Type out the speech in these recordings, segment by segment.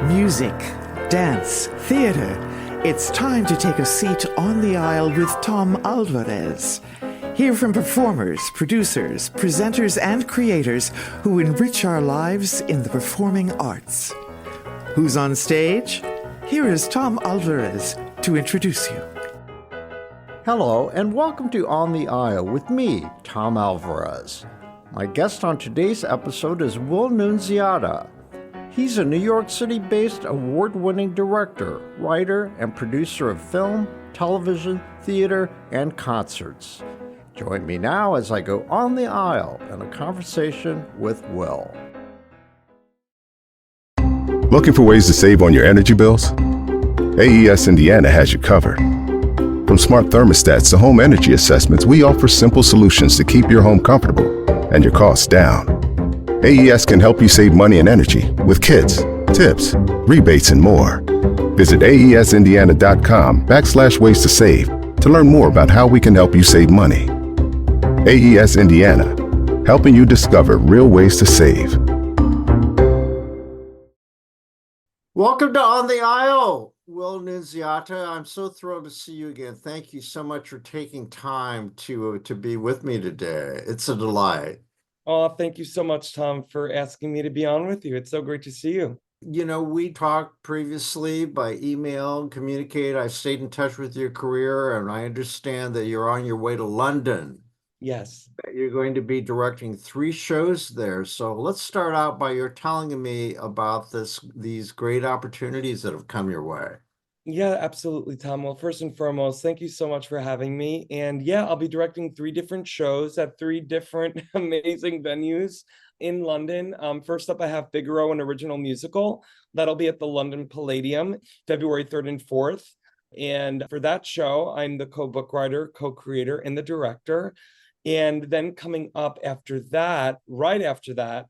Music, dance, theater. It's time to take a seat on the aisle with Tom Alvarez. Hear from performers, producers, presenters, and creators who enrich our lives in the performing arts. Who's on stage? Here is Tom Alvarez to introduce you. Hello, and welcome to On the Aisle with me, Tom Alvarez. My guest on today's episode is Will Nunziata. He's a New York City-based award-winning director, writer, and producer of film, television, theater, and concerts. Join me now as I go on the aisle in a conversation with Will. Looking for ways to save on your energy bills? AES Indiana has you covered. From smart thermostats to home energy assessments, we offer simple solutions to keep your home comfortable and your costs down. AES can help you save money and energy with kits, tips, rebates, and more. Visit aesindiana.com/ways to save to learn more about how we can help you save money. AES Indiana, helping you discover real ways to save. Welcome to On the Aisle, Will Nunziata. I'm so thrilled to see you again. Thank you so much for taking time to be with me today. It's a delight. Oh, thank you so much, Tom, for asking me to be on with you. It's so great to see you. You know, we talked previously by email, communicate. I stayed in touch with your career, and I understand that you're on your way to London. Yes. You're going to be directing 3 shows there. So let's start out by your telling me about these great opportunities that have come your way. Yeah, absolutely, Tom. Well, first and foremost, thank you so much for having me. And yeah, I'll be directing 3 different shows at 3 different amazing venues in London. First up, I have Figaro, an original musical. That'll be at the London Palladium, February 3rd and 4th. And for that show, I'm the co-book writer, co-creator, and the director. And then coming up after that, right after that,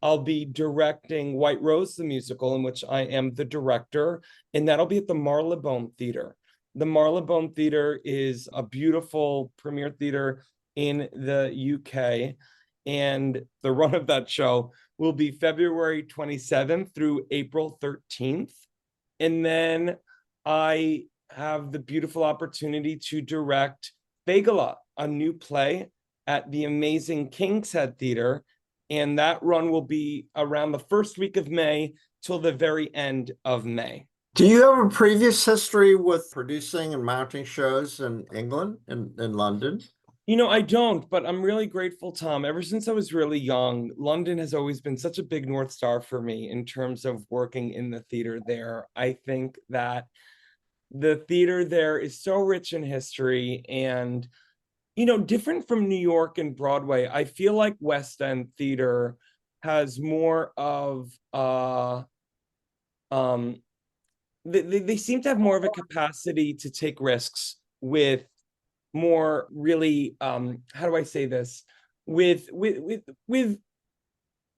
I'll be directing White Rose, the musical, in which I am the director, and that'll be at the Marylebone Theatre. The Marylebone Theatre is a beautiful premiere theater in the UK, and the run of that show will be February 27th through April 13th. And then I have the beautiful opportunity to direct Fagala, a new play at the amazing King's Head Theatre, and that run will be around the first week of May till the very end of May. Do you have a previous history with producing and mounting shows in England, in London? You know, I don't, but I'm really grateful, Tom. Ever since I was really young, London has always been such a big North Star for me in terms of working in the theater there. I think that the theater there is so rich in history and, you know, different from New York and Broadway. I feel like West End theater has more of they seem to have more of a capacity to take risks with more really how do I say this, with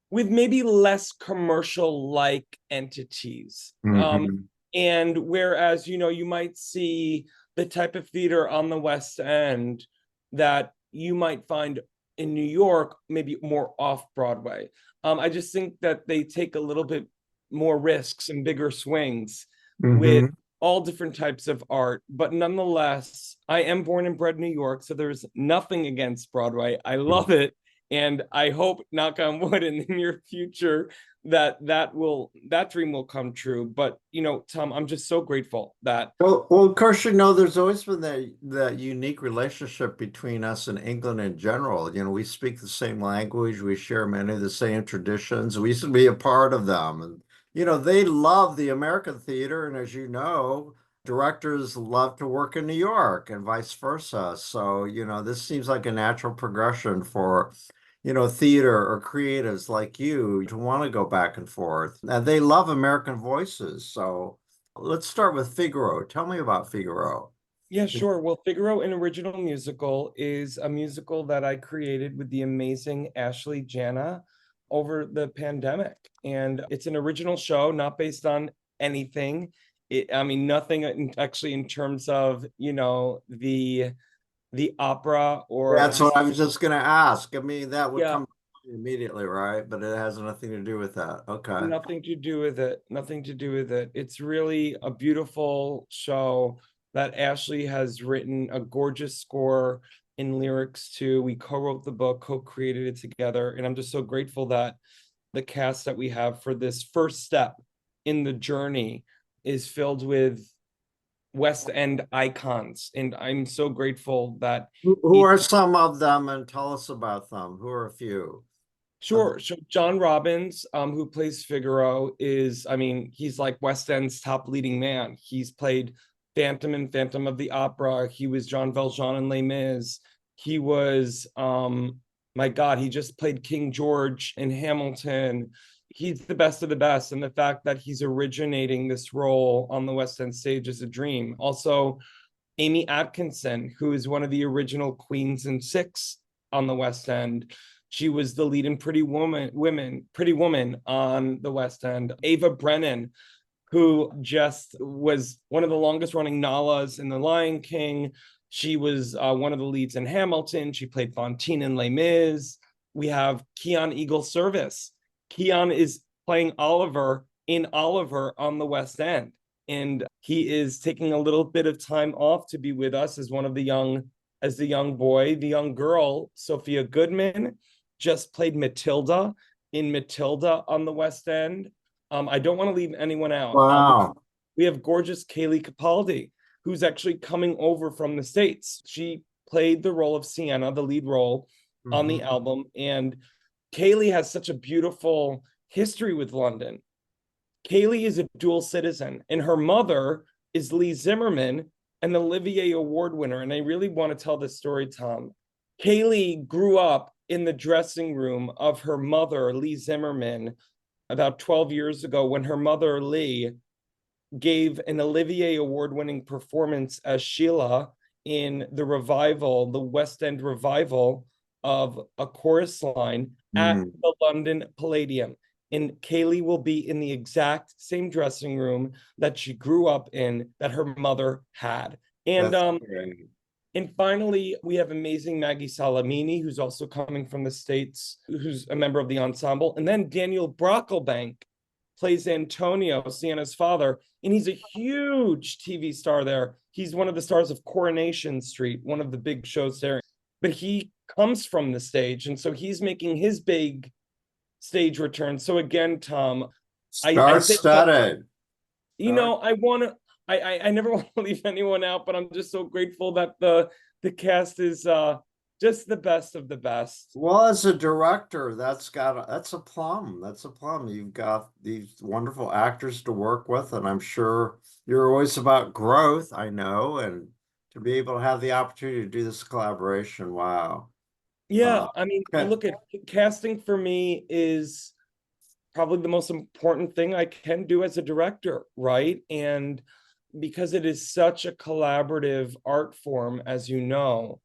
maybe less commercial like entities. And whereas, you know, you might see the type of theater on the West End that you might find in New York, maybe more off Broadway. I just think that they take a little bit more risks and bigger swings with all different types of art. But nonetheless, I am born and bred in New York, so there's nothing against Broadway. I love it. And I hope, knock on wood, in the near future that dream will come true. But, you know, Tom, I'm just so grateful that. Well, of course, you know, there's always been that unique relationship between us and England in general. You know, we speak the same language. We share many of the same traditions. We used to be a part of them. And, you know, they love the American theater. And as you know, directors love to work in New York and vice versa. So, you know, this seems like a natural progression for, you know, theater or creatives like you to want to go back and forth. And they love American voices. So let's start with Figaro. Tell me about Figaro. Yeah, sure. Well, Figaro, an original musical, is a musical that I created with the amazing Ashley Jana over the pandemic. And it's an original show, not based on anything. Nothing actually in terms of, you know, the opera or. That's what I was just going to ask. I mean, that would come immediately, right? But it has nothing to do with that. Okay. Nothing to do with it. Nothing to do with it. It's really a beautiful show that Ashley has written a gorgeous score and lyrics to. We co-wrote the book, co-created it together, and I'm just so grateful that the cast that we have for this first step in the journey is filled with West End icons. And I'm so grateful that Who each are some of them, and tell us about them? Who are a few? Sure. So John Robbins, who plays Figaro, is, I mean, he's like West End's top leading man. He's played Phantom in Phantom of the Opera. He was Jean Valjean in Les Mis. He was, my God, he just played King George in Hamilton. He's the best of the best. And the fact that he's originating this role on the West End stage is a dream. Also, Amy Atkinson, who is one of the original Queens and Six on the West End. She was the lead in Pretty Woman on the West End. Ava Brennan, who just was one of the longest running Nalas in The Lion King. She was one of the leads in Hamilton. She played Fantine in Les Mis. We have Keon Eagle Service. Keon is playing Oliver in Oliver on the West End. And he is taking a little bit of time off to be with us as the young boy. The young girl, Sophia Goodman, just played Matilda in Matilda on the West End. I don't want to leave anyone out. Wow. We have gorgeous Kaylee Capaldi, who's actually coming over from the States. She played the role of Sienna, the lead role on the album. And Kaylee has such a beautiful history with London. Kaylee is a dual citizen, and her mother is Lee Zimmerman, an Olivier Award winner. And I really want to tell this story, Tom. Kaylee grew up in the dressing room of her mother, Lee Zimmerman, about 12 years ago when her mother, Lee, gave an Olivier Award-winning performance as Sheila in the revival, the West End revival of A Chorus Line at the London Palladium. And Kaylee will be in the exact same dressing room that she grew up in, that her mother had. And and finally, we have amazing Maggie Salamini, who's also coming from the States, who's a member of the ensemble. And then Daniel Brocklebank plays Antonio, Sienna's father, and he's a huge TV star there. He's one of the stars of Coronation Street, one of the big shows there. But he comes from the stage, and so he's making his big stage return. So again, Tom, Star-studded. I never want to leave anyone out, but I'm just so grateful that the cast is just the best of the best. Well, as a director, that's a plum. That's a plum. You've got these wonderful actors to work with, and I'm sure you're always about growth, I know, and to be able to have the opportunity to do this collaboration, wow. Yeah, I mean, look at casting for me is probably the most important thing I can do as a director, right? And because it is such a collaborative art form, as you know,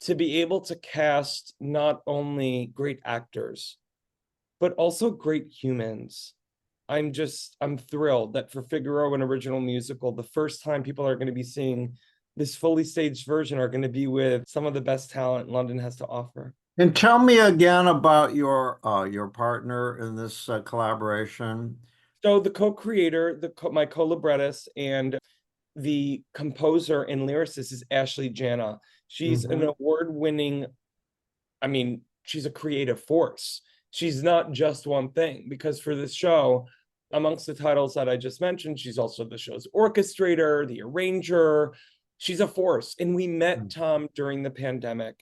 to be able to cast not only great actors, but also great humans. I'm thrilled that for Figaro, an original musical, the first time people are going to be seeing this fully staged version are going to be with some of the best talent London has to offer. And tell me again about your partner in this collaboration. So the co-creator, my co-librettist, and the composer and lyricist is Ashley Jana. She's an award-winning, I mean, she's a creative force. She's not just one thing, because for this show, amongst the titles that I just mentioned, she's also the show's orchestrator, the arranger. She's a force. And we met Tom during the pandemic.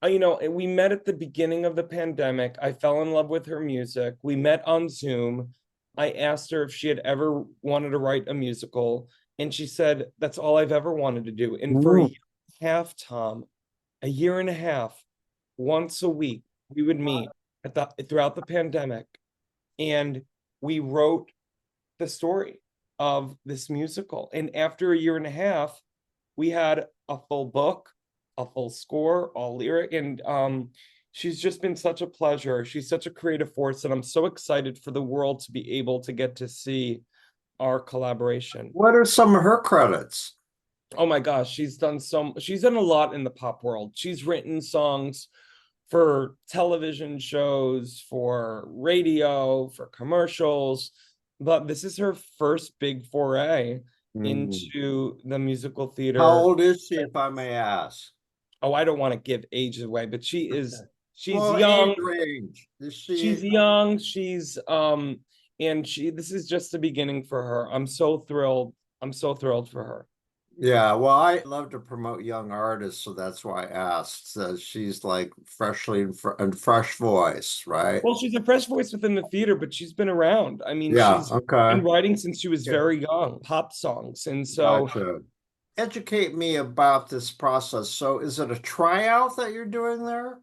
We met at the beginning of the pandemic. I fell in love with her music. We met on Zoom. I asked her if she had ever wanted to write a musical, and she said, that's all I've ever wanted to do. And for a year and a half, Tom, a year and a half, once a week, we would meet throughout the pandemic, and we wrote the story of this musical. And after a year and a half, we had a full book, a full score, all lyric, and she's just been such a pleasure. She's such a creative force, and I'm so excited for the world to be able to get to see our collaboration. What are some of her credits? Oh my gosh, she's done a lot in the pop world. She's written songs for television shows, for radio, for commercials, but this is her first big foray Mm. into the musical How theater. old is she, if I may ask? Oh, I don't want to give age away, but she's Well, age young. range. Is She's she? young. And this is just the beginning for her. I'm so thrilled. I'm so thrilled for her. Yeah, well, I love to promote young artists, so that's why I asked. She's like freshly and fresh voice, right? Well, she's a fresh voice within the theater, but she's been around. I mean, Yeah, she's okay. been writing since she was Yeah. very young, pop songs. And so, Gotcha. Educate me about this process. So is it a tryout that you're doing there?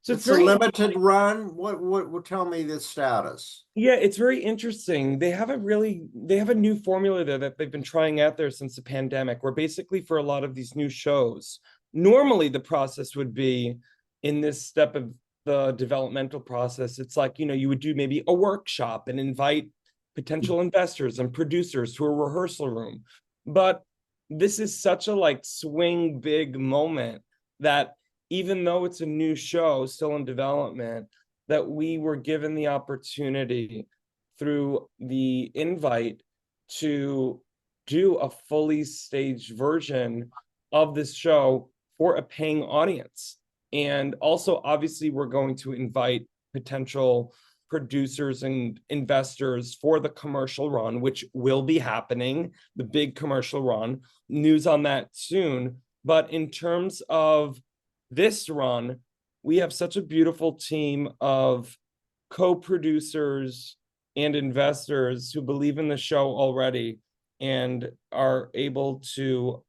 so it's It's a very, limited run. What tell me the status? yeah, it's very interesting. They have a new formula there that they've been trying out there since the pandemic, where basically for a lot of these new shows, normally the process would be in this step of the developmental process. It's like, you would do maybe a workshop and invite potential investors and producers to a rehearsal room. But this is such a like swing big moment that even though it's a new show still in development, that we were given the opportunity through the invite to do a fully staged version of this show for a paying audience. And also, obviously, we're going to invite potential producers and investors for the commercial run, which will be happening, the big commercial run. News on that soon. But in terms of this run, we have such a beautiful team of co-producers and investors who believe in the show already and are able to,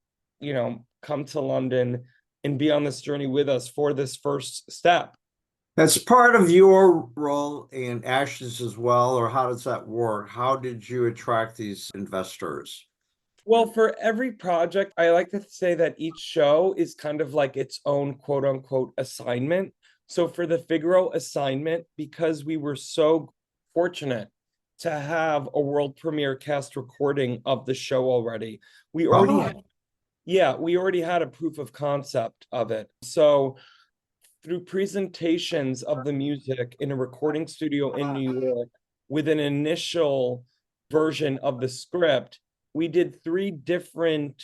come to London and be on this journey with us for this first step. That's part of your role in Ashes as well, or how does that work? How did you attract these investors? Well, for every project, I like to say that each show is kind of like its own quote unquote assignment. So for the Figaro assignment, because we were so fortunate to have a world premiere cast recording of the show already, we already Oh, had, yeah, we already had a proof of concept of it. So through presentations of the music in a recording studio in New York with an initial version of the script, we did 3 different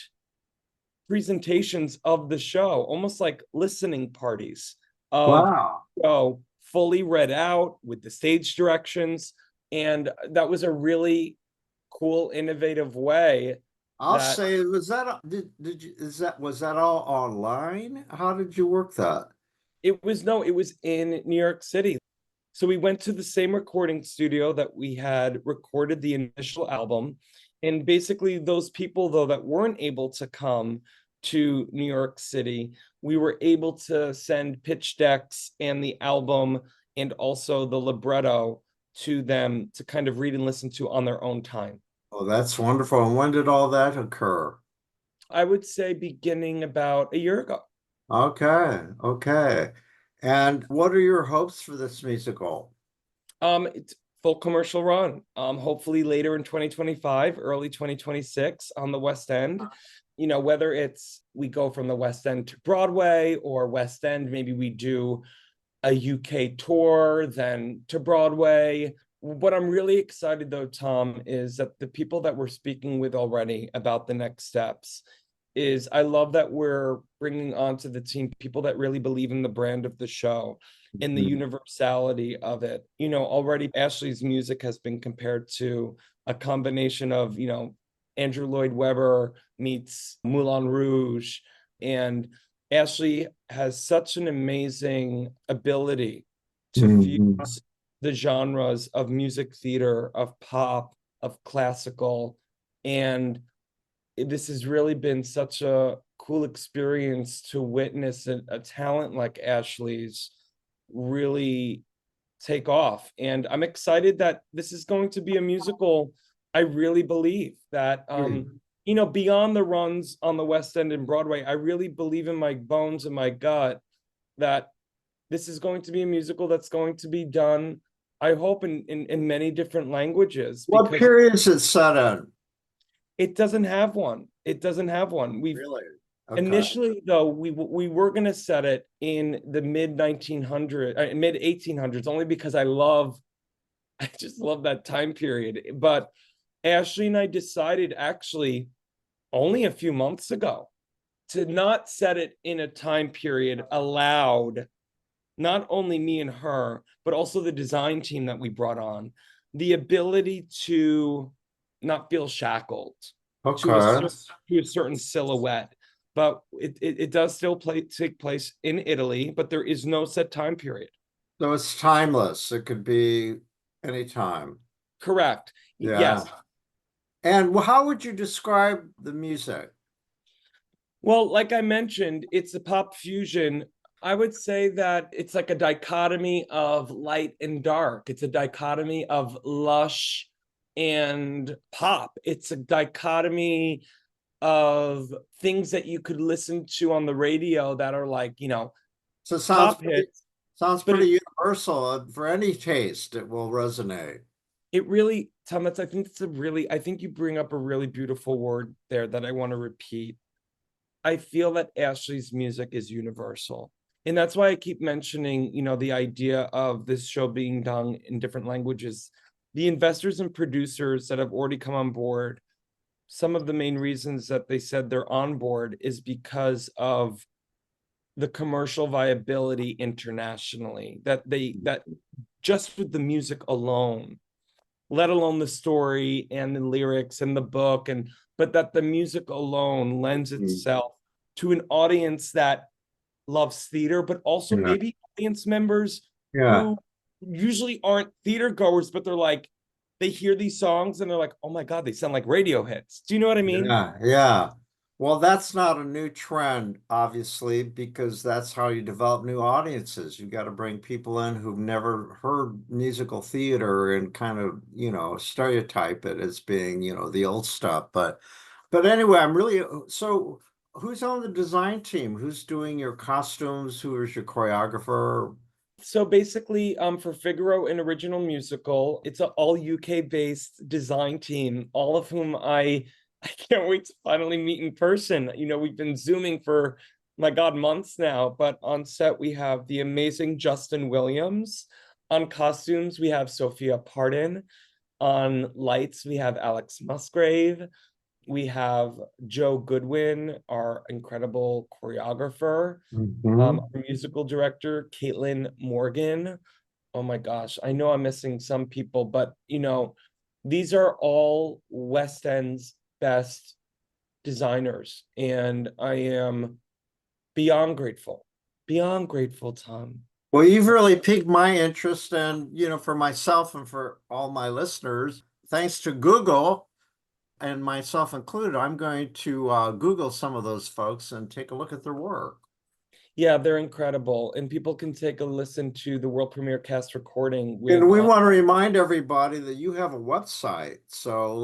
presentations of the show, almost like listening parties of wow. show fully read out with the stage directions. And that was a really cool, innovative way I'll that say, was that did you was that all online? How did you work that? it was in New York City. So we went to the same recording studio that we had recorded the initial album. And basically, those people, though, that weren't able to come to New York City, we were able to send pitch decks and the album and also the libretto to them to kind of read and listen to on their own time. Oh, that's wonderful. And when did all that occur? I would say beginning about a year ago. Okay, okay. And what are your hopes for this musical? It's full commercial run. Hopefully later in 2025, early 2026 on the West End. Whether it's we go from the West End to Broadway or West End, maybe we do a UK tour, then to Broadway. What I'm really excited though, Tom, is that the people that we're speaking with already about the next steps is I love that we're bringing onto the team people that really believe in the brand of the show and the Mhm. universality of it. Already Ashley's music has been compared to a combination of, Andrew Lloyd Webber meets Moulin Rouge. And Ashley has such an amazing ability to Mhm. fuse the genres of music theater, of pop, of classical. And this has really been such a cool experience to witness a talent like Ashley's really take off. And I'm excited that this is going to be a musical. I really believe that, beyond the runs on the West End and Broadway, I really believe in my bones and my gut that this is going to be a musical that's going to be done, I hope, in many different languages, What because period is it set in? it doesn't have one. It doesn't have one. Really? Okay. Initially, though, we were going to set it in the mid 1900s, mid 1800s, only because I just love that time period. But Ashley and I decided actually only a few months ago to not set it in a time period allowed not only me and her, but also the design team that we brought on, the ability to not feel shackled to Okay. a certain silhouette. But it does still take place in Italy, but there is no set time period. So it's timeless. It could be anytime. Correct. Yeah. Yes. And how would you describe the music? Well, like I mentioned, it's a pop fusion. I would say that it's like a dichotomy of light and dark. It's a dichotomy of lush and pop. It's a dichotomy of things that you could listen to on the radio that are like, So it sounds pop pretty, hits, sounds but pretty universal. For any taste, it will resonate. it really, Tom, I think you bring up a really beautiful word there that I want to repeat. I feel that Ashley's music is universal. And that's why I keep mentioning, the idea of this show being done in different languages. The investors and producers that have already come on board, some of the main reasons that they said they're on board is because of the commercial viability internationally, that just with the music alone, let alone the story and the lyrics and the book, but that the music alone lends itself to an audience that loves theater, but also Yeah. maybe audience members Yeah. who usually aren't theater goers, but they're like, they hear these songs and they're like, oh my God, they sound like radio hits. Do you know what I mean? Yeah. Yeah. Well, that's not a new trend, obviously, because that's how you develop new audiences. You got to bring people in who've never heard musical theater and kind of, stereotype it as being, the old stuff. But anyway, so who's on the design team? Who's doing your costumes? Who is your choreographer? So basically, for Figaro, an original musical, it's an all UK based design team, all of whom I can't wait to finally meet in person. We've been Zooming for, my God, months now, but on set we have the amazing Justin Williams. On costumes, we have Sophia Pardon. On lights, we have Alex Musgrave. We have Joe Goodwin, our incredible choreographer. Mhm. Our musical director, Caitlin Morgan. Oh my gosh, I know I'm missing some people, but these are all West End's best designers, and I am beyond grateful, Tom. Well, you've really piqued my interest, and for myself and for all my listeners, thanks to Google and myself included, I'm going to Google some of those folks and take a look at their work. Yeah, they're incredible, and people can take a listen to the world premiere cast recording with. And we want to remind everybody that you have a website, so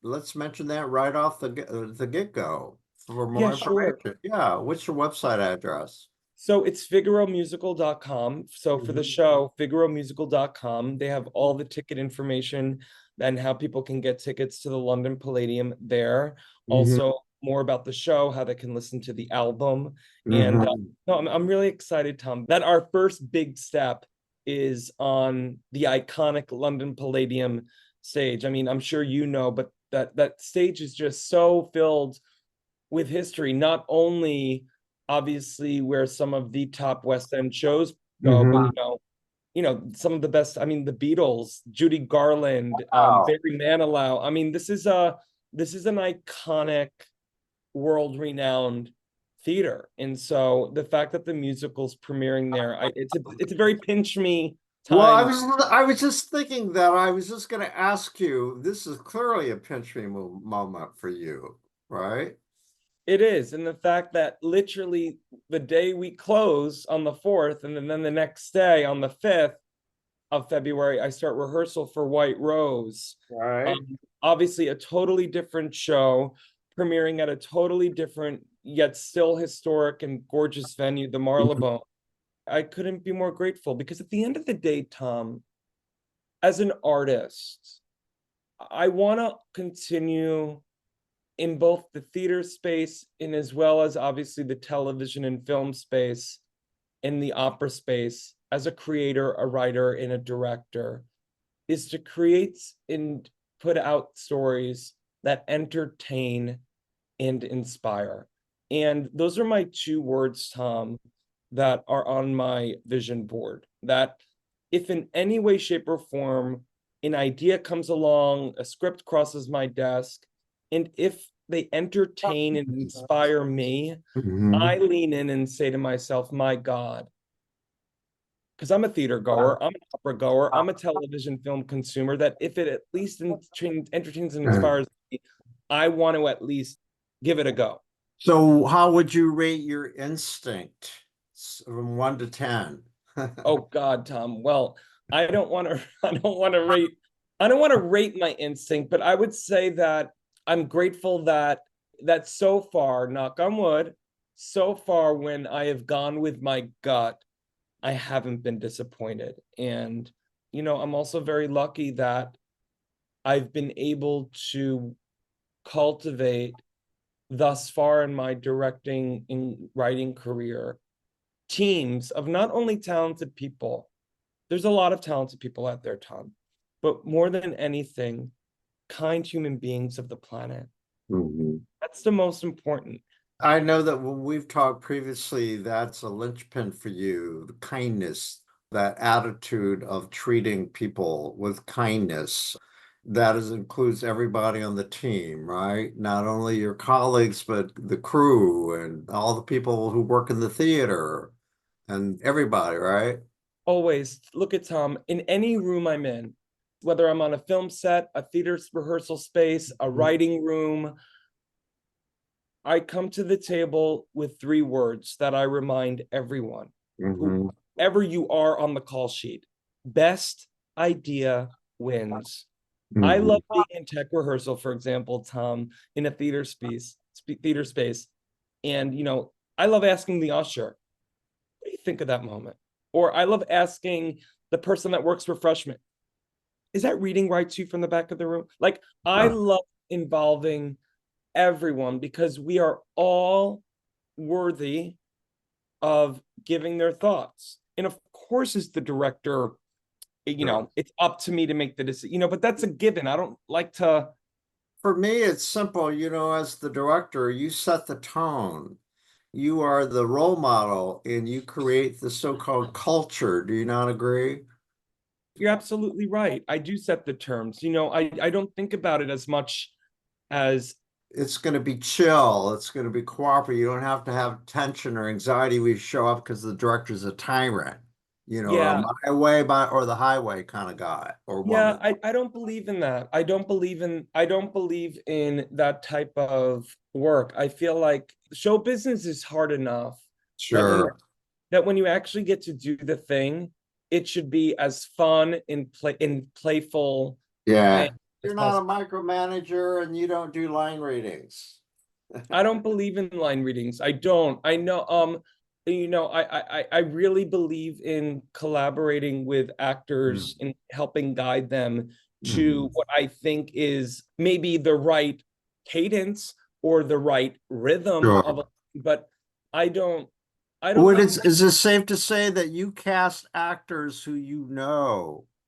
let's mention that right off the get-go for more Yeah, sure. information. Yeah, what's your website address? So it's figaromusical.com. So for the Mhm. show, figaromusical.com, they have all the ticket information and how people can get tickets to the London Palladium there. Mhm. Also, more about the show, how they can listen to the album. And Mhm. no, I'm really excited, Tom, that our first big step is on the iconic London Palladium stage. I mean, I'm sure but that stage is just so filled with history, not only obviously where some of the top West End shows go, but Mhm. some of the best. I mean, the Beatles, Judy Garland, Wow. Barry Manilow. I mean, this is an iconic, world-renowned theater, and so the fact that the musical's premiering there, it's a very pinch me Well, I time. was I was just thinking that I was just going to ask you. This is clearly a pinch me moment for you, right? It is, and the fact that literally the day we close on the 4th, and then the next day on the 5th of February, I start rehearsal for White Rose. Right. Obviously, a totally different show, premiering at a totally different yet still historic and gorgeous venue, the Marylebone. I couldn't be more grateful because at the end of the day, Tom, as an artist, I want to continue in both the theater space and as well as obviously the television and film space, in the opera space, as a creator, a writer, and a director, is to create and put out stories that entertain and inspire. And those are my two words, Tom, that are on my vision board. That if in any way, shape, or form an idea comes along, a script crosses my desk, and if they entertain and inspire me, I lean in and say to myself, my God, because I'm a theater goer, I'm an opera goer, I'm a television film consumer, that if it at least entertains and inspires me, I want to at least give it a go. So how would you rate your instinct from 1 to 10? Oh God, Tom. Well, I don't want to I don't want to rate my instinct, but I would say that I'm grateful that so far, knock on wood, so far when I have gone with my gut, I haven't been disappointed. And I'm also very lucky that I've been able to cultivate thus far in my directing and writing career teams of not only talented people, there's a lot of talented people out there, Tom, but more than anything, kind human beings of the planet. That's the most important. I know that when we've talked previously, that's a linchpin for you, the kindness, that attitude of treating people with kindness. Includes everybody on the team, right? Not only your colleagues, but the crew and all the people who work in the theater and everybody, right? Always look at Tom in any room I'm in, whether I'm on a film set, a theater rehearsal space, a writing room. I come to the table with 3 words that I remind everyone, whoever you are on the call sheet: best idea wins. I love being in tech rehearsal, for example, Tom, in a theater space, and I love asking the usher, "What do you think of that moment?" Or I love asking the person that works refreshment, "Is that reading right to you from the back of the room?" Like, I love involving everyone because we are all worthy of giving their thoughts. And of course, as the director, it's up to me to make the decision, but that's a given. I don't like to. For me, it's simple. As the director, you set the tone. You are the role model and you create the so-called culture. Do you not agree? You're absolutely right. I do set the terms. I don't think about it as much as It's going to be chill. It's going to be cooperative. You don't have to have tension or anxiety when you show up because the director's a tyrant, or yeah, my way or the highway kind of guy or yeah, woman. I don't believe in that. I don't believe in that type of work. I feel like show business is hard enough that Sure. when you actually get to do the thing, it should be as fun and playful Yeah. as You're not a possible. micromanager and you don't do line readings. I don't believe in line readings. I don't. I know. I really believe in collaborating with actors and helping guide them to what I think is maybe the right cadence or the right rhythm of Sure. but I don't. I don't. Is it safe to say that you cast actors who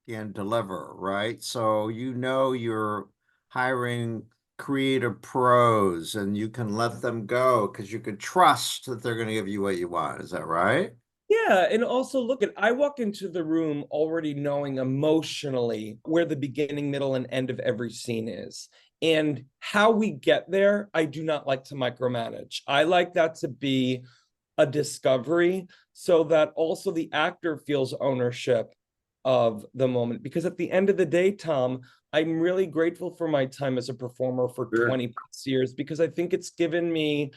can deliver, right? So you're hiring creative pros and you can let them go because you can trust that they're going to give you what you want. Is that right? Yeah, and also look at I walk into the room already knowing emotionally where the beginning, middle, and end of every scene is. And how we get there, I do not like to micromanage. I like that to be a discovery so that also the actor feels ownership of the moment. Because at the end of the day, Tom, I'm really grateful for my time as a performer for Sure. 20 plus years because I think it's given me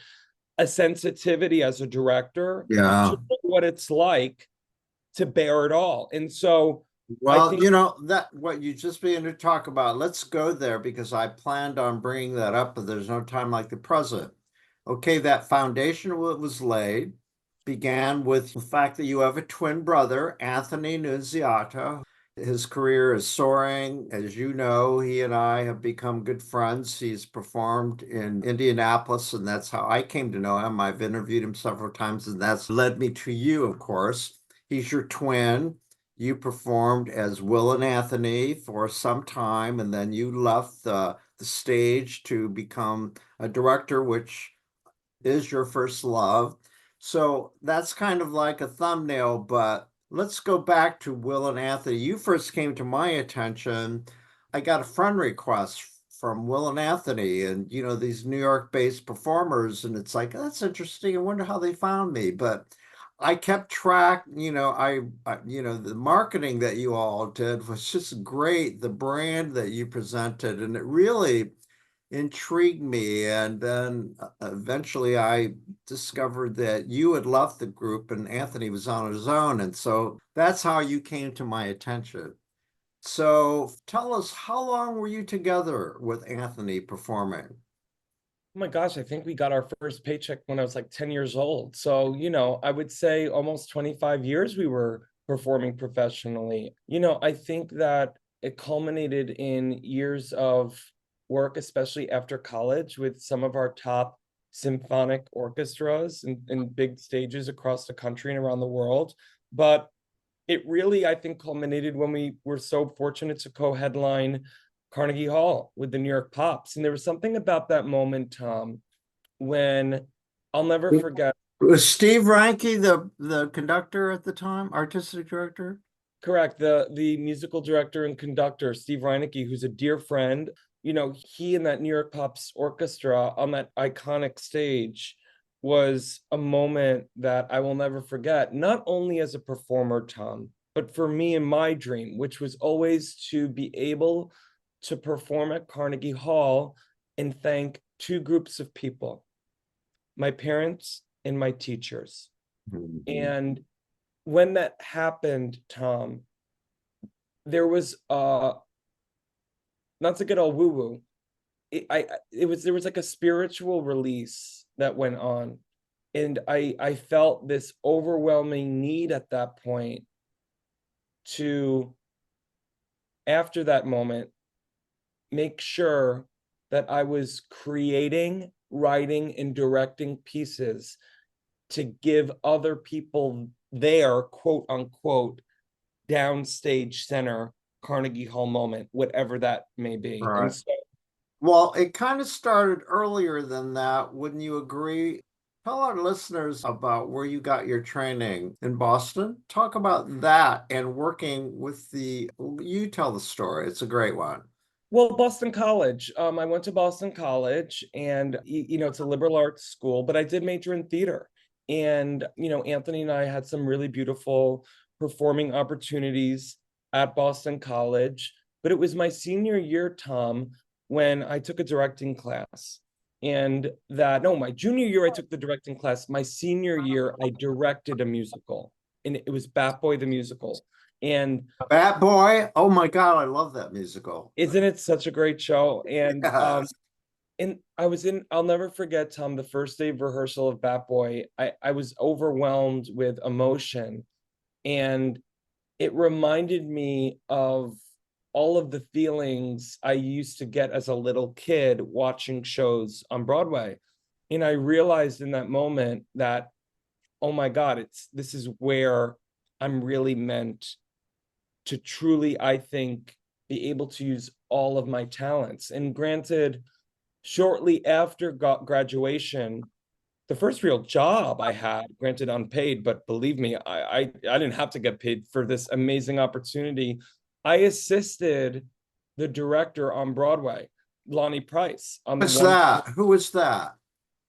a sensitivity as a director Yeah. to know what it's like to bear it all. And so I Well, think, that what you just began to talk about, let's go there because I planned on bringing that up, but there's no time like the present. Okay, that foundation was laid, began with the fact that you have a twin brother, Anthony Nunziata. His career is soaring. As you know, he and I have become good friends. He's performed in Indianapolis, and that's how I came to know him. I've interviewed him several times, and that's led me to you, of course. He's your twin. You performed as Will and Anthony for some time, and then you left the stage to become a director, which is your first love. So that's kind of like a thumbnail, but let's go back to Will and Anthony. You first came to my attention. I got a friend request from Will and Anthony and these New York-based performers, and it's like, that's interesting. I wonder how they found me. But I kept track, the marketing that you all did was just great. The brand that you presented, and it really intrigued me. And then eventually I discovered that you had left the group and Anthony was on his own. And so that's how you came to my attention. So tell us, how long were you together with Anthony performing? Oh my gosh, I think we got our first paycheck when I was like 10 years old. So, I would say almost 25 years we were performing professionally. I think that it culminated in years of work, especially after college, with some of our top symphonic orchestras and big stages across the country and around the world. But it really, I think, culminated when we were so fortunate to co-headline Carnegie Hall with the New York Pops. And there was something about that moment, Tom, when I'll never forget. Was Steve Reinke the conductor at the time, artistic director? Correct. The musical director and conductor, Steve Reinke, who's a dear friend. He and that New York Pops orchestra on that iconic stage was a moment that I will never forget, not only as a performer, Tom, but for me in my dream, which was always to be able to perform at Carnegie Hall and thank two groups of people, my parents and my teachers. Mm-hmm. And when that happened, Tom, there was not to get all woo-woo, there was like a spiritual release that went on. And I felt this overwhelming need at that point to, after that moment, make sure that I was creating, writing, and directing pieces to give other people their quote unquote downstage center Carnegie Hall moment, whatever that may be. All right. And so, well, it kind of started earlier than that. Wouldn't you agree? Tell our listeners about where you got your training in Boston. Talk about that and working with you tell the story. It's a great one. well, Boston College. I went to Boston College, and it's a liberal arts school, but I did major in theater. And Anthony and I had some really beautiful performing opportunities at Boston College. But it was my senior year, Tom, when I took a directing class. And my junior year, I took the directing class. My senior year, I directed a musical, and it was Bat Boy the Musical. And Bat Boy, oh my God, I love that musical. isn't it such a great show? And Yes. and I'll never forget, Tom, the first day of rehearsal of Bat Boy. I was overwhelmed with emotion, and it reminded me of all of the feelings I used to get as a little kid watching shows on Broadway. And I realized in that moment that, oh my God, this is where I'm really meant to truly, I think, be able to use all of my talents. And granted, shortly after graduation, the first real job I had, granted unpaid, but believe me, I didn't have to get paid for this amazing opportunity. I assisted the director on Broadway, Lonnie Price. What's that? Who is that?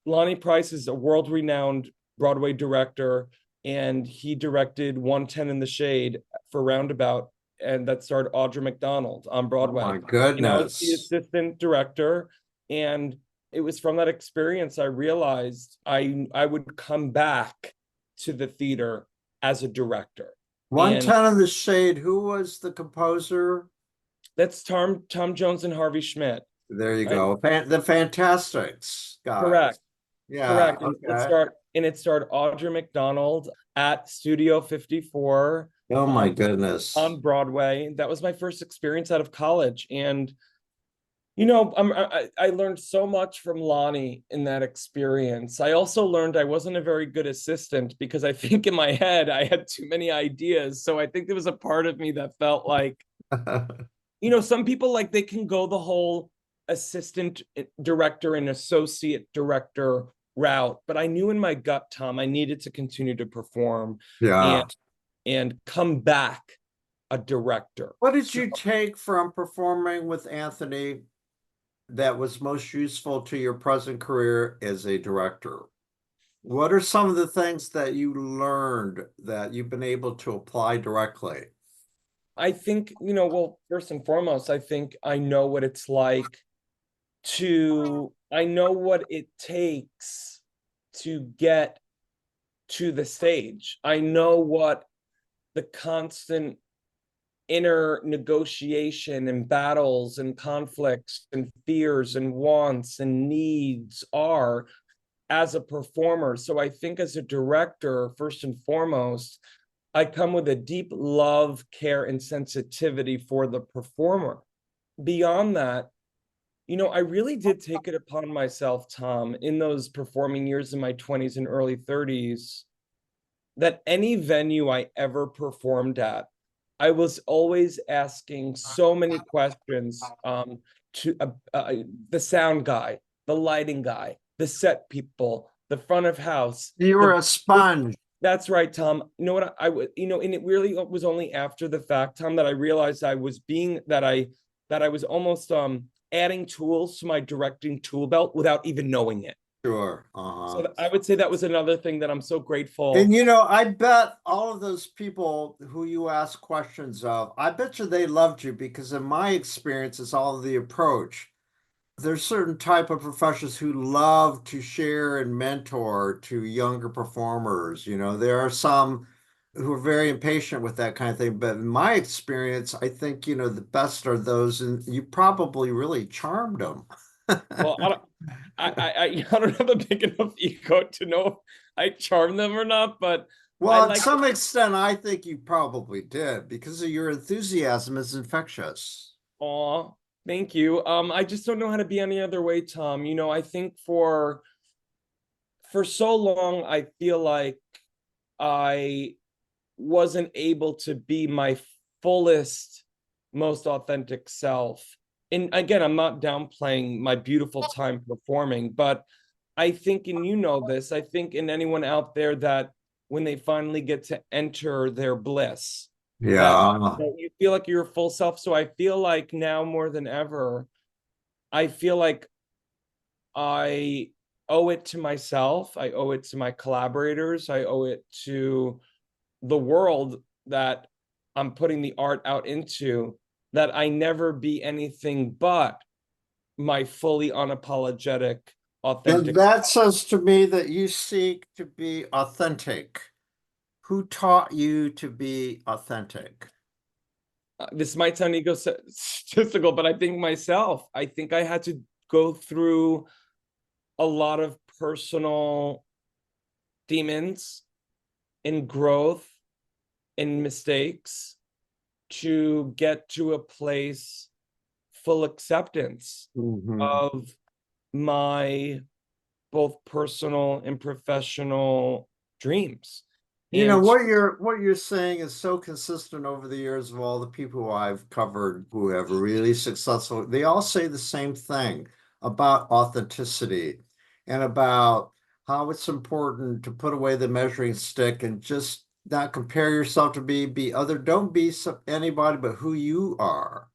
Lonnie Price is a world-renowned Broadway director, and he directed 110 in the Shade for Roundabout, and that starred Audra McDonald on Broadway. Oh my goodness. And I was the assistant director, and it was from that experience I realized I would come back to the theater as a director. 110 in the Shade, who was the composer? That's Tom Jones and Harvey Schmidt. There you go. The Fantastics guys. Correct. Yeah. Correct. Okay. It starred Audra McDonald at Studio 54 Oh my goodness. on Broadway. That was my first experience out of college. And, I learned so much from Lonnie in that experience. I also learned I wasn't a very good assistant because I think in my head I had too many ideas. So I think there was a part of me that felt like, some people like they can go the whole assistant director and associate director route, but I knew in my gut, Tom, I needed to continue to perform and Yeah. come back a director. What did you take from performing with Anthony that was most useful to your present career as a director? What are some of the things that you learned that you've been able to apply directly? I think, well, first and foremost, I think I know what it's like I know what it takes to get to the stage. I know what the constant inner negotiation and battles and conflicts and fears and wants and needs are as a performer. So I think as a director, first and foremost, I come with a deep love, care, and sensitivity for the performer. Beyond that, I really did take it upon myself, Tom, in those performing years in my 20s and early 30s, that any venue I ever performed at, I was always asking so many questions to the sound guy, the lighting guy, the set people, the front of house. You were a sponge. That's right, Tom. You know what I would, and it really was only after the fact, Tom, that I realized I was that I was almost adding tools to my directing tool belt without even knowing it. Sure. So I would say that was another thing that I'm so grateful. And I bet all of those people who you ask questions of, I bet you they loved you because in my experience, it's all the approach. There's certain type of professionals who love to share and mentor to younger performers. There are some who are very impatient with that kind of thing. But in my experience, I think, the best are those, and you probably really charmed them. Well, I don't have a big enough ego to know if I charm them or not, but Well, to some extent, I think you probably did because of your enthusiasm is infectious. Aw, thank you. I just don't know how to be any other way, Tom. I think for so long, I feel like I wasn't able to be my fullest, most authentic self. And again, I'm not downplaying my beautiful time performing, but I think, and this, I think in anyone out there that when they finally get to enter their bliss, Yeah. that you feel like you're full self. So I feel like now more than ever, I feel like I owe it to myself. I owe it to my collaborators. I owe it to the world that I'm putting the art out into, that I never be anything but my fully unapologetic, authentic. And that says to me that you seek to be authentic. Who taught you to be authentic? This might sound egotistical, but I think myself. I think I had to go through a lot of personal demons and growth and mistakes to get to a place full acceptance of my both personal and professional dreams. What you're saying is so consistent over the years of all the people who I've covered who have really successful. They all say the same thing about authenticity and about how it's important to put away the measuring stick and just not compare yourself to be other. Don't be anybody but who you are.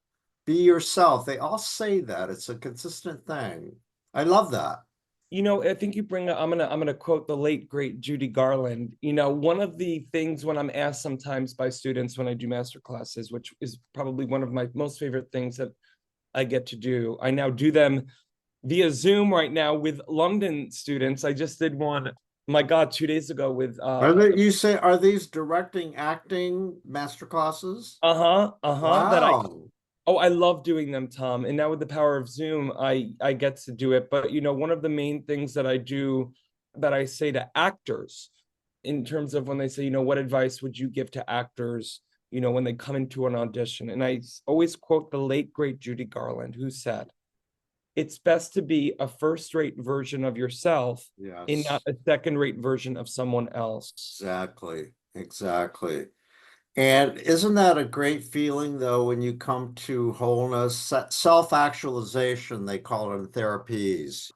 Be yourself. They all say that. It's a consistent thing. I love that. I think you bring I'm gonna quote the late great Judy Garland. One of the things when I'm asked sometimes by students when I do master classes, which is probably one of my most favorite things that I get to do. I now do them via Zoom right now with London students. I just did one, my God, 2 days ago with are these directing acting master classes? Wow. I love doing them, Tom. And now with the power of Zoom, I get to do it. But one of the main things that I do that I say to actors in terms of when they say, what advice would you give to actors, when they come into an audition? And I always quote the late, great Judy Garland, who said, it's best to be a first-rate version of yourself and not Yes, a second-rate version of someone else. exactly. Exactly. And isn't that a great feeling, though, when you come to wholeness, self-actualization, they call it in therapies.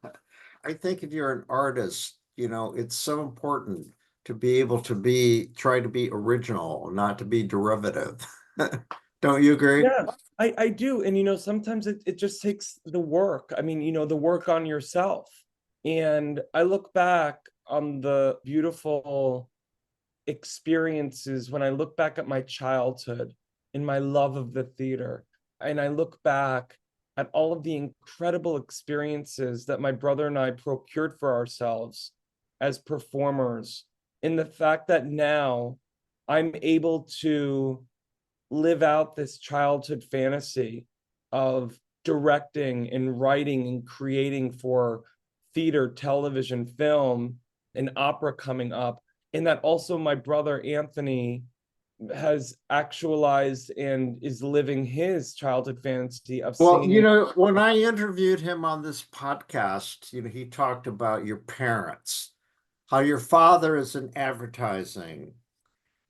I think if you're an artist, it's so important to be able to try to be original, not to be derivative. Don't you agree? Yeah, I do. And sometimes it just takes the work. I mean, the work on yourself. And I look back on the beautiful experiences when I look back at my childhood and my love of the theater. And I look back at all of the incredible experiences that my brother and I procured for ourselves as performers. And the fact that now I'm able to live out this childhood fantasy of directing and writing and creating for theater, television, film, and opera coming up. And that also my brother Anthony has actualized and is living his childhood fantasy of Well, singing. when I interviewed him on this podcast, he talked about your parents, how your father is in advertising.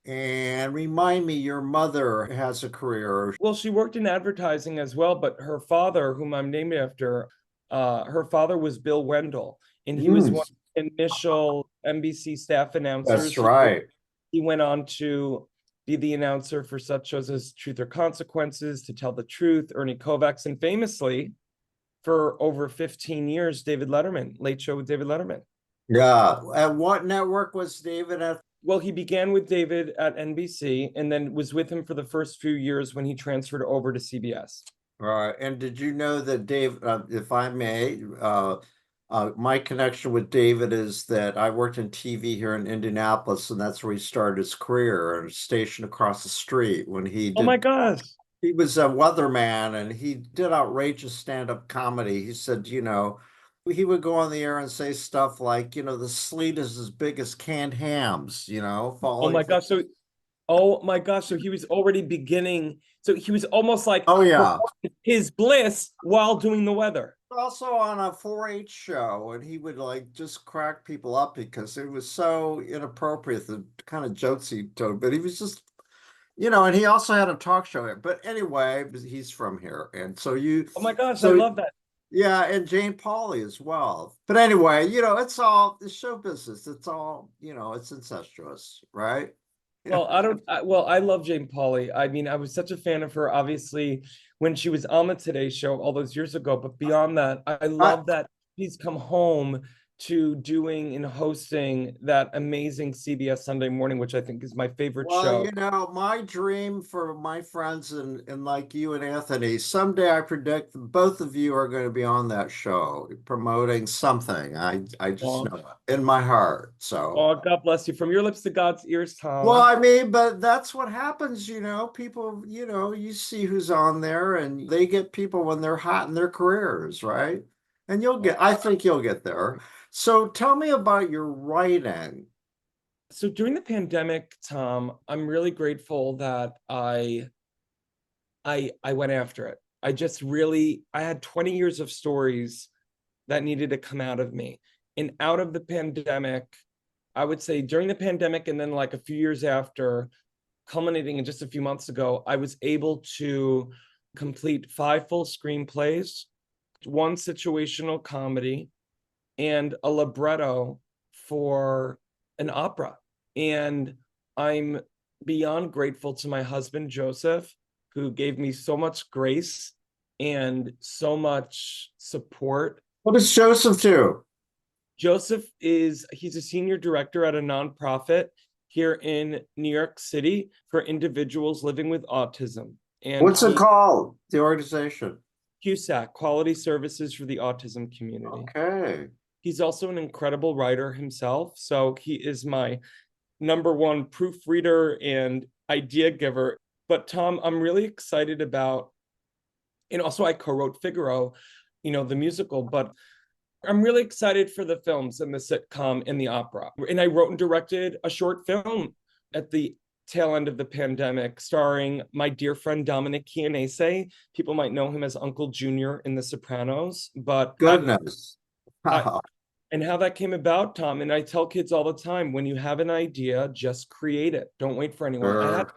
And remind me, your mother has a career. Well, she worked in advertising as well, but her father, whom I'm named after, her father was Bill Wendell, and he was Mm, one of the initial NBC staff that's announcers. right. He went on to be the announcer for such shows as Truth or Consequences, To Tell the Truth, Ernie Kovacs, and famously, for over 15 years, David Letterman, Late Show with David Letterman. Yeah. And what network was David at? Well, he began with David at NBC and then was with him for the first few years when he transferred over to CBS. All right. And did you know that Dave, if I may, my connection with David is that I worked in TV here in Indianapolis, and that's where he started his career, at a station across the street when Oh my gosh. he was a weatherman and he did outrageous stand-up comedy. He said, he would go on the air and say stuff like, the sleet is as big as canned hams, Oh falling. my gosh. Oh my gosh. So he was already beginning. So he was almost like Oh, yeah. his bliss while doing the weather. Also on a 4-H show, and he would just crack people up because it was so inappropriate, the kind of jokes he told, but he was just, and he also had a talk show here. But anyway, he's from here. And so Oh my gosh, I love that. yeah, and Jane Pauley as well. But anyway, it's all the show business. It's all, it's incestuous, right? Well, I love Jane Pauley. I mean, I was such a fan of her, obviously, when she was on the Today Show all those years ago. But beyond that, I love that she's come home to doing and hosting that amazing CBS Sunday Morning, which I think is my favorite show. My dream for my friends and like you and Anthony, someday I predict both of you are going to be on that show promoting something. I just know it in my heart. So, God bless you. From your lips to God's ears, Tom. well, I mean, but that's what happens, people, you see who's on there and they get people when they're hot in their careers, right? And I think you'll get there. So tell me about your writing. So during the pandemic, Tom, I'm really grateful that I went after it. I had 20 years of stories that needed to come out of me. And out of the pandemic, I would say during the pandemic and then like a few years after, culminating in just a few months ago, I was able to complete 5 full screenplays, 1 situational comedy, and a libretto for an opera. And I'm beyond grateful to my husband, Joseph, who gave me so much grace and so much support. What does Joseph do? He's a senior director at a nonprofit here in New York City for individuals living with autism. And what's it called? The organization? CUSAC, Quality Services for the Autism Community. Okay. He's also an incredible writer himself. So he is my #1 proofreader and idea giver. But Tom, I'm really excited about, and also I co-wrote Figaro, the musical, but I'm really excited for the films and the sitcom and the opera. And I wrote and directed a short film at the tail end of the pandemic, starring my dear friend Dominic Chianese. People might know him as Uncle Junior in The Sopranos, but Goodness. I, Wow. and how that came about, Tom. And I tell kids all the time, when you have an idea, just create it. Don't wait for anyone. Sure.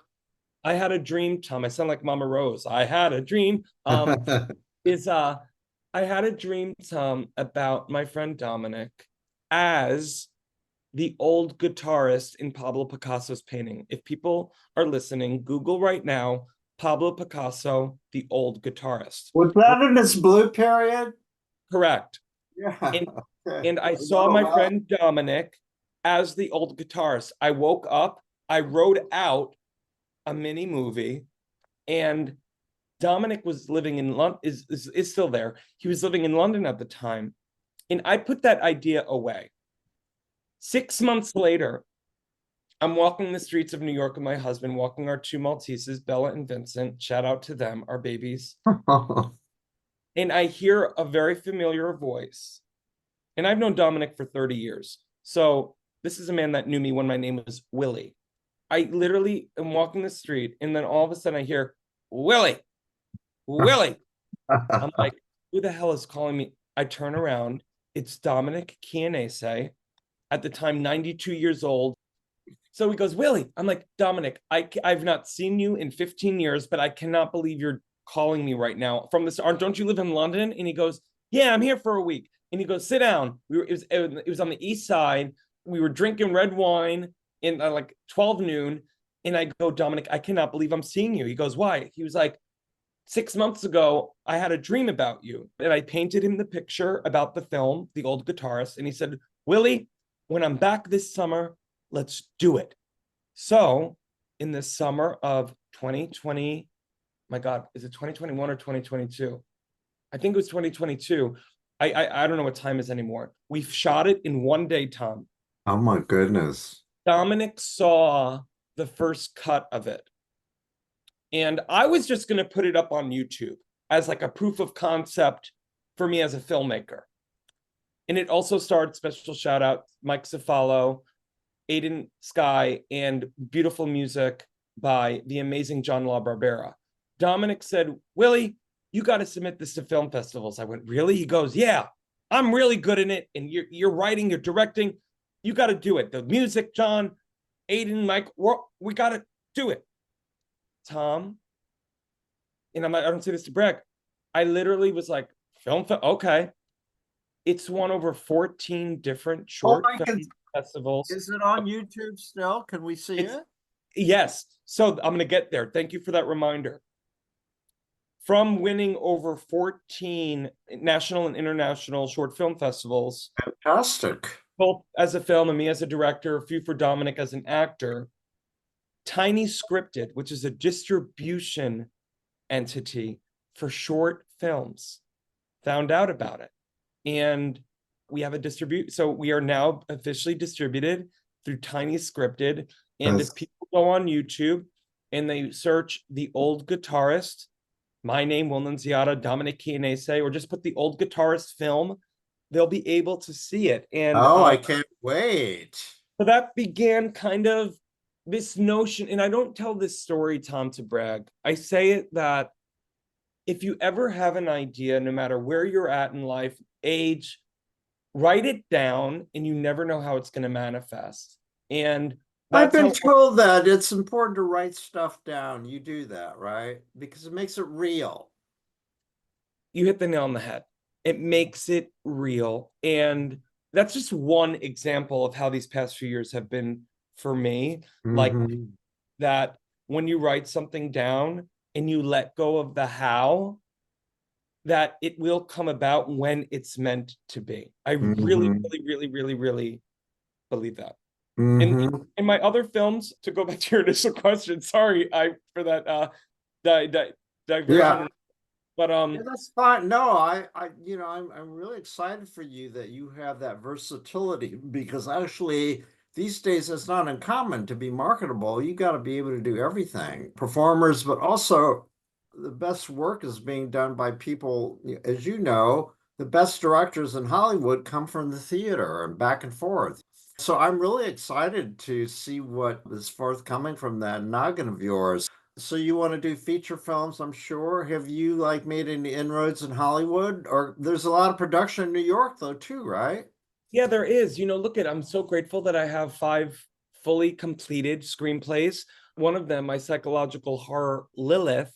I had a dream, Tom. I sound like Mama Rose. I had a dream. Is I had a dream, Tom, about my friend Dominic as the old guitarist in Pablo Picasso's painting. If people are listening, Google right now Pablo Picasso, the old guitarist. Was that in his blue period? Correct. Yeah. And, Okay. and I saw my friend Dominic as the old guitarist. I woke up, I wrote out a mini movie, and Dominic was living in London, is still there. He was living in London at the time. And I put that idea away. 6 months later, I'm walking the streets of New York with my husband, walking our two Malteses, Bella and Vincent. Shout out to them, our babies. And I hear a very familiar voice. And I've known Dominic for 30 years. So this is a man that knew me when my name was Willie. I literally am walking the street, and then all of a sudden I hear, Willie, Willie. I'm like, who the hell is calling me? I turn around. It's Dominic Chianese, at the time 92 years old. So he goes, Willie. I'm like, Dominic, I've not seen you in 15 years, but I cannot believe you're calling me right now from this. Don't you live in London? And he goes, yeah, I'm here for a week. And he goes, sit down. It was on the east side. We were drinking red wine in like 12 noon. And I go, Dominic, I cannot believe I'm seeing you. He goes, why? He was like, 6 months ago, I had a dream about you. And I painted him the picture about the film, The Old Guitarist. And he said, Willie, when I'm back this summer, let's do it. So in the summer of 2020, my God, is it 2021 or 2022? I think it was 2022. I don't know what time is anymore. We shot it in one day, Tom. Oh my goodness. Dominic saw the first cut of it. And I was just going to put it up on YouTube as like a proof of concept for me as a filmmaker. And it also starred, special shout out, Mike Cefalo, Aiden Sky, and beautiful music by the amazing John LaBarbera. Dominic said, Willie, you got to submit this to film festivals. I went, really? He goes, yeah, I'm really good in it. And you're writing, you're directing. You got to do it. The music, John, Aiden, Mike, we got to do it. Tom, and I don't say this to brag, I literally was like, okay. It's won over 14 different short film festivals. Is it on YouTube still? Can we see it? Yes. So I'm going to get there. Thank you for that reminder. From winning over 14 national and international short film festivals. Fantastic. Both as a film and me as a director, a few for Dominic as an actor. Tiny Scripted, which is a distribution entity for short films, found out about it. And we have so we are now officially distributed through Tiny Scripted. And if people go on YouTube and they search The Old Guitarist, my name, Will Nunziata, Dominic Chianese, or just put The Old Guitarist film, they'll be able to see it. And I can't wait. So that began kind of this notion, and I don't tell this story, Tom, to brag. I say it that if you ever have an idea, no matter where you're at in life, age, write it down, and you never know how it's going to manifest. And I've been told that it's important to write stuff down. You do that, right? Because it makes it real. You hit the nail on the head. It makes it real. And that's just one example of how these past few years have been for me. Like that when you write something down and you let go of the how, that it will come about when it's meant to be. I really believe that. And in my other films, to go back to your initial question, sorry for that diversion. Yeah. But Yeah, that's fine. No, I'm really excited for you that you have that versatility, because actually these days it's not uncommon to be marketable. You got to be able to do everything. Performers, but also the best work is being done by people, as you know, the best directors in Hollywood come from the theater and back and forth. So I'm really excited to see what is forthcoming from that noggin of yours. So you want to do feature films, I'm sure. Have you like made any inroads in Hollywood? Or there's a lot of production in New York though too, right? Yeah, there is. Look at, I'm so grateful that I have 5 fully completed screenplays. One of them, my psychological horror Lilith,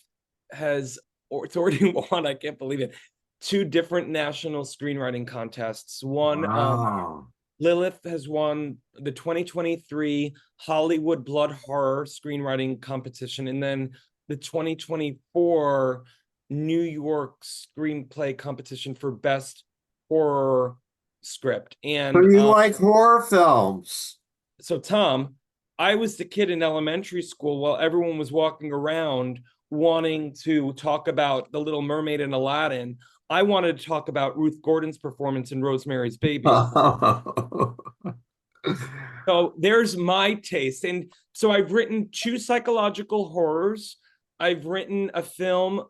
has, or it's already won, I can't believe it, 2 different national screenwriting contests. One, Wow. Lilith has won the 2023 Hollywood Blood Horror Screenwriting Competition, and then the 2024 New York Screenplay Competition for Best Horror Script. So And you like horror films? so, Tom, I was the kid in elementary school while everyone was walking around wanting to talk about The Little Mermaid and Aladdin. I wanted to talk about Ruth Gordon's performance in Rosemary's Baby. So there's my taste. And so I've written 2 psychological horrors. I've written a film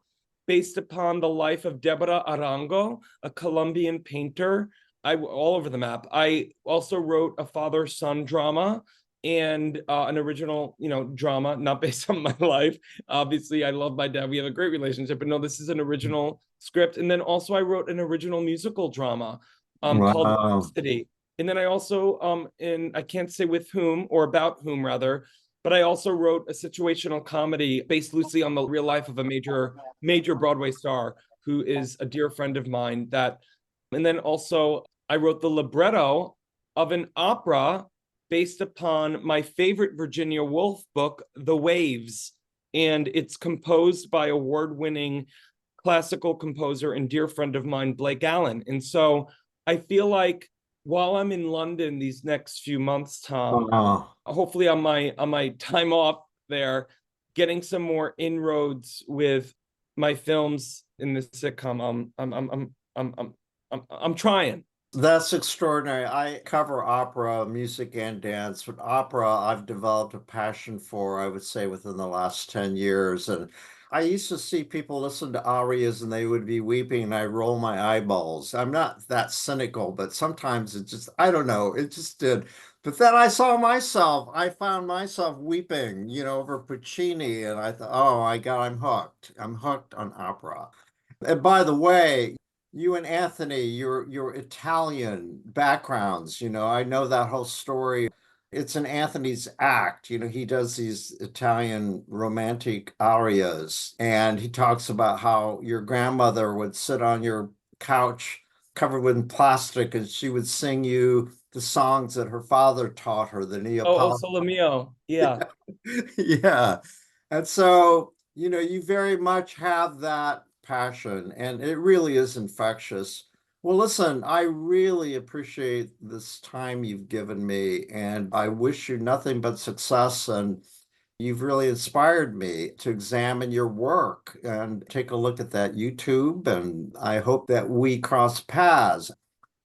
based upon the life of Deborah Arango, a Colombian painter. All over the map. I also wrote a father-son drama and an original, drama, not based on my life. Obviously, I love my dad. We have a great relationship, but no, this is an original script. And then also I wrote an original musical drama called Wow. City. And then I also, I can't say with whom or about whom rather, but I also wrote a situational comedy based loosely on the real life of a major Broadway star who is a dear friend of mine. And then also I wrote the libretto of an opera based upon my favorite Virginia Woolf book, The Waves. And it's composed by award-winning classical composer and dear friend of mine, Blake Allen. And so I feel like while I'm in London these next few months, Tom, Wow. hopefully on my time off there, getting some more inroads with my films in the sitcom. I'm trying. That's extraordinary. I cover opera, music, and dance, but opera I've developed a passion for, I would say, within the last 10 years. And I used to see people listen to arias and they would be weeping, and I roll my eyeballs. I'm not that cynical, but sometimes it just, I don't know, it just did. But then I found myself weeping, over Puccini, and I thought, oh my God, I'm hooked. I'm hooked on opera. And by the way, you and Anthony, your Italian backgrounds, I know that whole story. It's in Anthony's act. He does these Italian romantic arias, and he talks about how your grandmother would sit on your couch covered with plastic, and she would sing you the songs that her father taught her, the Oh, Neapolitan. Sole Mio. Yeah. Yeah. And so, you very much have that passion, and it really is infectious. Well, listen, I really appreciate this time you've given me, and I wish you nothing but success. And you've really inspired me to examine your work and take a look at that YouTube. And I hope that we cross paths.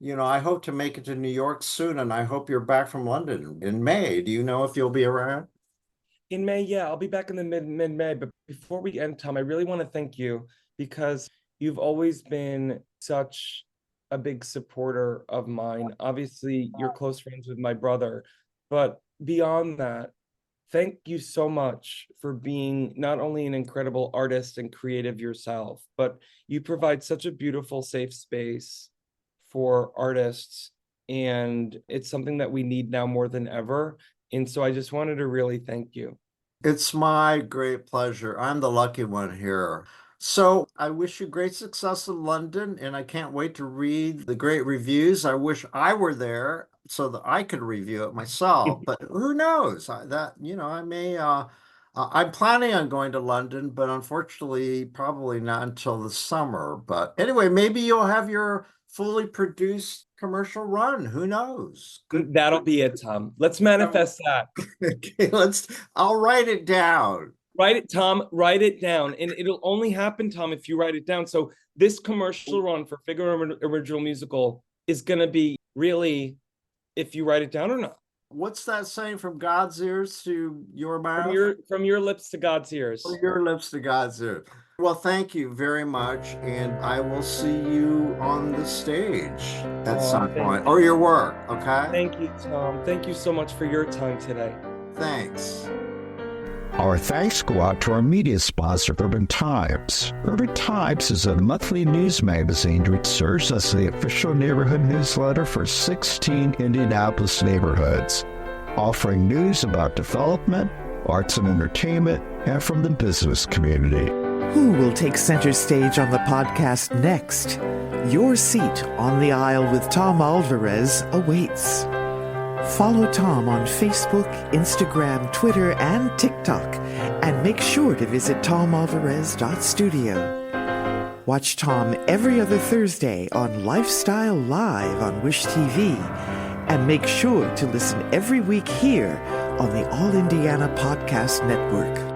I hope to make it to New York soon, and I hope you're back from London in May. Do you know if you'll be around? In May, yeah, I'll be back in the mid May. But before we end, Tom, I really want to thank you because you've always been such a big supporter of mine. Obviously, you're close friends with my brother, but beyond that, thank you so much for being not only an incredible artist and creative yourself, but you provide such a beautiful, safe space for artists. And it's something that we need now more than ever. And so I just wanted to really thank you. It's my great pleasure. I'm the lucky one here. So I wish you great success in London, and I can't wait to read the great reviews. I wish I were there so that I could review it myself. But who knows? I may. I'm planning on going to London, but unfortunately, probably not until the summer. But anyway, maybe you'll have your fully produced commercial run. Who knows? Good. That'll be it, Tom. Let's manifest that. Okay, I'll write it down. Write it, Tom, write it down. And it'll only happen, Tom, if you write it down. So this commercial run for Figure Original Musical is going to be really if you write it down or not. What's that saying, from God's ears to your From mouth? your lips to God's ears. From your lips to God's ears. Well, thank you very much, and I will see you on the stage at some point, or your work, okay? Thank you, Tom. Thank you so much for your time today. Thanks. Our thanks go out to our media sponsor, Urban Times. Urban Times is a monthly news magazine which serves as the official neighborhood newsletter for 16 Indianapolis neighborhoods, offering news about development, arts and entertainment, and from the business community. Who will take center stage on the podcast next? Your seat on the aisle with Tom Alvarez awaits. Follow Tom on Facebook, Instagram, Twitter, and TikTok, and make sure to visit tomalvarez.studio. Watch Tom every other Thursday on Lifestyle Live on Wish TV, and make sure to listen every week here on the All Indiana Podcast Network.